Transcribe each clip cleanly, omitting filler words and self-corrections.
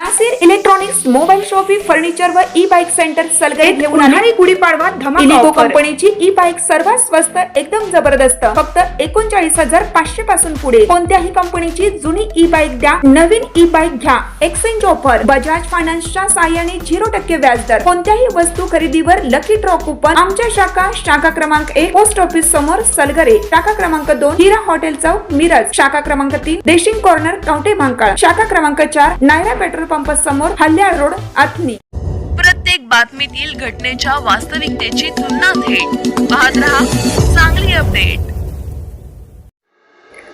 Nasir electronics mobile shoppe furniture व e bike centre Salgare घेऊन आले गुढीपाडवा धमाका इलिको कंपनीची ई बाईक सर्वात स्वस्त एकदम जबरदस्त फक्त 39,500 पासून पुढे कोणत्याही कंपनीची जुनी ई बाईक द्या नवीन ई बाईक घ्या एक्सचेंज ऑफर बजाज फायनान्सच्या साहाय्याने 0% व्याजदर कोणत्याही वस्तू खरेदीवर लकी ड्रॉ कुपन आमच्या शाखा क्रमांक 1 पोस्ट ऑफिस समोर सलगरे शाखा क्रमांक 2 हिरा हॉटेल चौक मिरज शाखा क्रमांक 3 देशिंग कॉर्नर कवठे महांकाळ शाखा क्रमांक 4 नायरा पेट्रोल पंप समोर हल्याळ रोड आथनी। प्रत्येक बातमीतील घटनेच्या वास्तविकतेची तुलना थेट पाहत रहा चांगली अपडेट।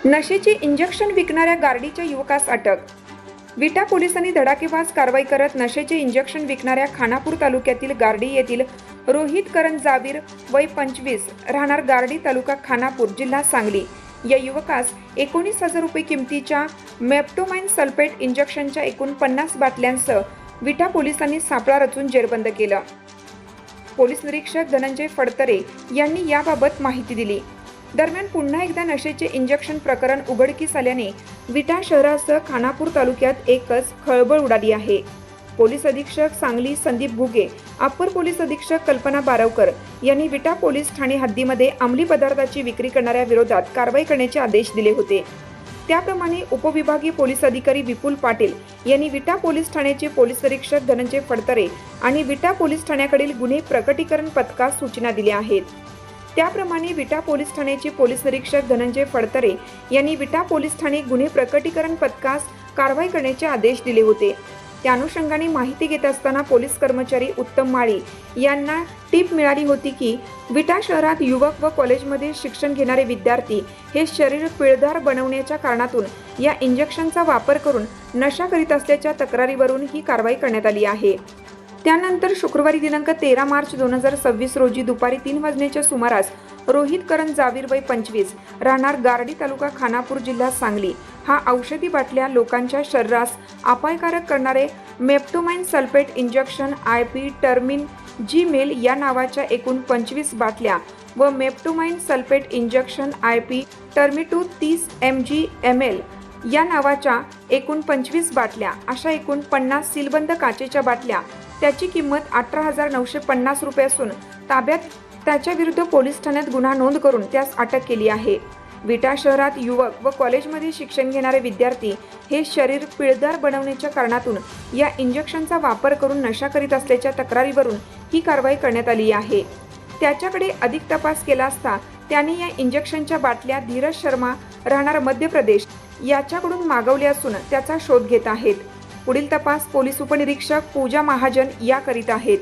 नशेचे इंजेक्शन विकणाऱ्या गार्डीच्या युवकास अटक। विटा पोलिसांनी धडाकेबाज कारवाई करत नशेचे इंजेक्शन विकणाऱ्या खानापूर तालुक्यातील गार्डी येथील रोहित करण जावीर वय 25 राहणार गार्डी तालुका खानापूर जिल्हा सांगली या युवकास 19,000 रुपये किमतीच्या मेप्टोमाइन सल्फेट इंजेक्शनच्या एकूण 50 बाटल्यांसह विटा पोलिसांनी सापळा रचून जेरबंद केलं। पोलीस निरीक्षक धनंजय फडतरे यांनी याबाबत माहिती दिली। दरम्यान पुन्हा एकदा नशेचे इंजेक्शन प्रकरण उघडकीस आल्याने विटा शहरासह खानापूर तालुक्यात एकच खळबळ उडाली आहे। पोलीस अधीक्षक सांगली संदीप घुगे अप्पर पोलीस अधीक्षक कल्पना बारवकर यांनी विटा पोलीस ठाणे हद्दीमध्ये अंमली पदार्थाची विक्री करणाऱ्या विरोधात कारवाई करण्याचे आदेश दिले होते। त्याप्रमाणे उपविभागीय पोलीस अधिकारी विपुल पाटील यांनी विटा पोलीस ठाण्याचे पोलीस निरीक्षक धनंजय फडतरे आणि विटा पोलीस ठाण्याकडील गुन्हे प्रकटीकरण पथकास सूचना दिल्या आहेत। त्याप्रमाणे विटा पोलीस ठाण्याचे पोलीस निरीक्षक धनंजय फडतरे यांनी विटा पोलीस ठाणे गुन्हे प्रकटीकरण पथकास कारवाई करण्याचे आदेश दिले होते। त्या अनुषंगाने माहिती घेत असताना पोलीस कर्मचारी उत्तम माळी यांना टीप मिळाली होती की विटा शहरात युवक व कॉलेजमध्ये शिक्षण घेणारे विद्यार्थी हे शरीर पिळदार बनवण्याच्या कारणातून या इंजेक्शनचा वापर करून नशा करीत असल्याच्या तक्रारीवरून ही कारवाई करण्यात आली आहे। त्यानंतर शुक्रवारी दिनांक 13 मार्च 2026 रोजी दुपारी 3 वाजण्याच्या सुमारास रोहित करण जावीर वय 25 राहणार गार्डी तालुका खानापूर जिल्हा सांगली हा औषधी बाटल्या लोकांच्या शरीरास अपायकारक करणारे मेप्टोमाइन सल्फेट इंजेक्शन IP टर्मिन जी-मेल या नावाच्या एकूण 25 बाटल्या व मेप्टोमाइन सल्फेट इंजेक्शन IP टर्मिटू 30 mg/ml या नावाच्या एकूण 25 बाटल्या अशा एकूण 50 सीलबंद काचेच्या बाटल्या त्याची किंमत 18,950 रुपये असून ताब्यात त्याच्या विरुद्ध पोलीस ठाण्यात गुन्हा नोंद करून त्यास अटक केली आहे। विटा शहरात युवक व कॉलेजमध्ये शिक्षण घेणारे विद्यार्थी हे शरीर पिळदार बनवण्याच्या कारणातून या इंजेक्शनचा वापर करून नशा करीत असल्याच्या तक्रारीवरून ही कारवाई करण्यात आली आहे। त्याच्याकडे अधिक तपास केला असता त्याने या इंजेक्शनच्या बाटल्या धीरज शर्मा राहणार मध्य प्रदेश याच्याकडून मागवल्या असून त्याचा शोध घेत आहेत। पुढील तपास पोलीस उपनिरीक्षक पूजा महाजन या करीत आहेत।